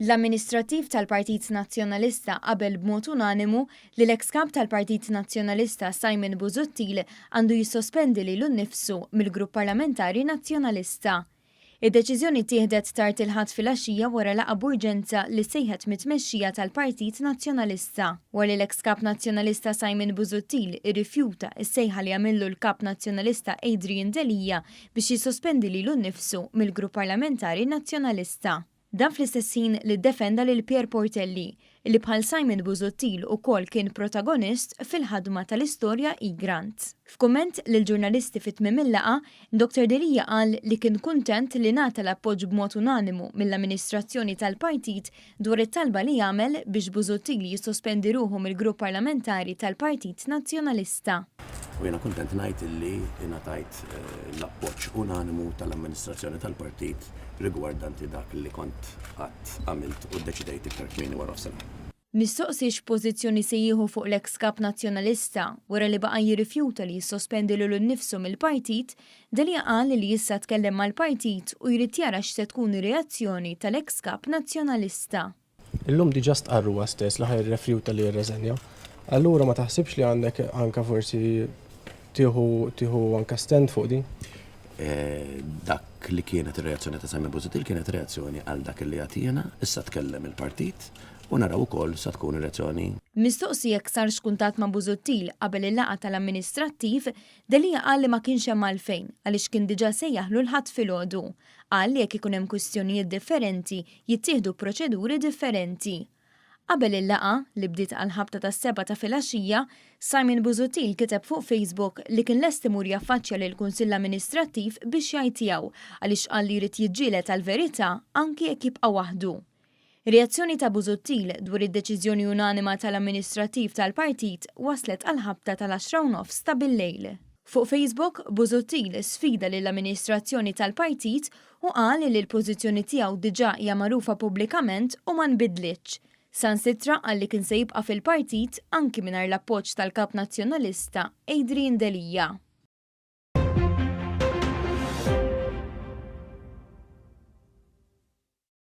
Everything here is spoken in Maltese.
L-Amministrattiv tal-Partit Nazzjonalista qabel b'mod unanimu li l-eks Kap tal-Partit Nazzjonalista Simon Busttil għandu jissospendi lilu nnifsu mill-Grupp Parlamentari Nazzjonalista. Id-deċiżjoni tieħdet tard il-Ħadd filgħaxija wara laqgħa b'urġenza li sejħet mit-tmexxija tal-Partit Nazzjonalista. Wara li l-eks Kap Nazzjonalista Simon Busttil irrifjuta s-sejħa li għamillu l-Kap Nazzjonalista Adrian Delia biex jissospendi lilu nnifsu mill-Grupp Parlamentari Nazzjonalista. Dan fl-istess ħin li ddefenda lil Pier Portelli, li bħal Simon Busttil ukoll kien protagonist fil-ħadma tal-istorja Egrant. F'kumment lil ġurnalisti fit-tmiem il-laqgħa, Dr. Delia qal li kien kuntent li ngħata l-appoġġ b'mod unanimu mill-amministrazzjoni tal-Partit dwar it-talba li jagħmel biex Busuttil jissospendi ruħu mill-Grupp Parlamentari tal-Partit Nazzjonalista. U jiena kuntent ngħid illi ingħatajt l-appoġġ unanimu tal-amministrazzjoni tal-Partit rigwardanti dak li kont qatt għamilt u ddeċidejt iktar kmieni wara sena. Mistoqsi x'pożizzjoni se jieħu fuq l-eks Kap Nazzjonalista wara li baqa' jirrifjuta li jissospendi lilu nnifsu mill-Partit, Delia qal li issa tkellem mal-Partit u jrid jara x'se tkun ir-reazzjoni tal-eks Kap Nazzjonalista. Illum diġà stqarruha stess li ħajrrefjuta li jirreżenja. Allura ma taħsibx li għandek anke forsi tieħu anke stand fuq din? Dak li kienet ir-reazzjoni ta' Simon Busttil kienet reazzjoni għal dak li għatijena, issa tkellem il-Partit u naraw ukoll sa tkun ir-reazzjoni. Mistoqsi jekk sar xkuntat ma' Busuttil qabel il-laqgħa tal-Amministrattiv, Delia qal li ma kienx hemm għalfejn għaliex kien diġà sejjaħlu l-Ħadd filgħodu. Qal li jekk ikun hemm kwistjonijiet differenti jittieħdu proċeduri differenti. Qabel il-laqgħa li bdiet għall-ħabta tas-7 ta' filgħaxija, Simon Busttil kiteb fuq Facebook li kien lest imur jaffaċċja lill-Kunsill Amministrattiv biex jgħid tiegħu għaliex qal li jrid jiġġieled għall-verità anke jekk jibqa' waħdu. Reazzjoni ta' Busuttil dwar id-deċiżjoni unanima tal-Amministrattiv tal-Partit waslet għall-ħabta tal-10:30 ta' bil-lejl. Fuq Facebook, Busuttil sfida lill-amministrazzjoni tal-Partit u qal li l-pożizzjoni tiegħu diġà hija magħrufa pubblikament u ma nbidlitx. Sansitra għalli kien se jibqa' fil-Partit anki mingħajr l-appoġġ tal-Kap Nazzjonalista Adrian Delia.